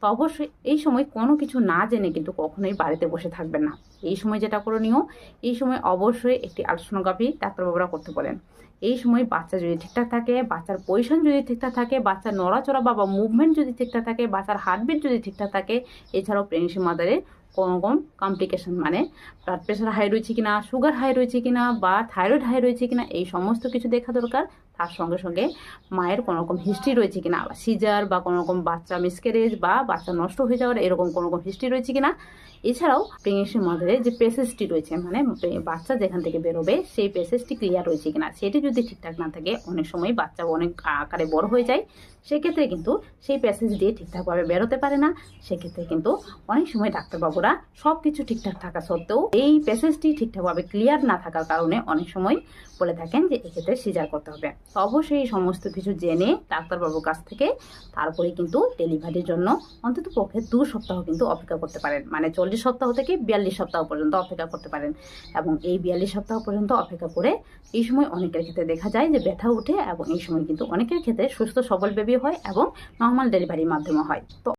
তো অবশ্যই এই সময় কোনো কিছু না জেনে কিন্তু কখনোই বাড়িতে বসে থাকবেন না। এই সময় যেটা করণীয়, এই সময় অবশ্যই একটি আলট্রাসোনোগ্রাফি ডাক্তারবাবুরা করতে বলেন। এই সময় বাচ্চা যদি ঠিকঠাক থাকে, বাচ্চার পজিশন যদি ঠিকঠাক থাকে, বাচ্চার নড়াচড়া বা মুভমেন্ট যদি ঠিকঠাক থাকে, বাচ্চার হার্টবিট যদি ঠিকঠাক থাকে, এছাড়াও প্রেগনেন্সি মাদারের কোনো রকম কমপ্লিকেশন মানে ব্লাড প্রেশার হাই রয়েছে কিনা, সুগার হাই রয়েছে কিনা, বা থাইরয়েড হাই রয়েছে কিনা, এই সমস্ত কিছু দেখা দরকার। তার সঙ্গে সঙ্গে মায়ের কোনো রকম হিস্ট্রি রয়েছে কিনা, বা সিজার বা কোনো রকম বাচ্চা মিসক্যারেজ বা বাচ্চা নষ্ট হয়ে যাওয়ার এরকম কোনো রকম হিস্ট্রি রয়েছে কিনা। এছাড়াও প্রেগনেন্সি মাদারের যে পেসেসটি রয়েছে, মানে বাচ্চা যেখান থেকে বেরোবে সেই পেসেসটি ক্লিয়ার রয়েছে কিনা, সেটি যদি ঠিকঠাক না থাকে অনেক সময় বাচ্চা অনেক আকারে বড় হয়ে যায়, সেক্ষেত্রে কিন্তু সেই প্যাসেজ দিয়ে ঠিকঠাকভাবে বেরোতে পারে না। সেক্ষেত্রে কিন্তু অনেক সময় ডাক্তারবাবুরা সব কিছু ঠিকঠাক থাকা সত্ত্বেও এই প্যাসেজটি ঠিকঠাকভাবে ক্লিয়ার না থাকার কারণে অনেক সময় বলে থাকেন যে এক্ষেত্রে সিজার করতে হবে। তো অবশ্যই এই সমস্ত কিছু জেনে ডাক্তারবাবুর কাছ থেকে তারপরে কিন্তু ডেলিভারির জন্য অন্তত পক্ষে 2 সপ্তাহ কিন্তু অপেক্ষা করতে পারেন, মানে 40 সপ্তাহ থেকে 42 সপ্তাহ পর্যন্ত অপেক্ষা করতে পারেন। এবং এই 42 সপ্তাহ পর্যন্ত অপেক্ষা করে এই সময় অনেকের ক্ষেত্রে দেখা যায় যে ব্যথা ওঠে, এবং এই সময় কিন্তু অনেকের ক্ষেত্রে সুস্থ সবল বেবি হয় এবং নর্মাল ডেলিভারির মাধ্যমে হয়। তো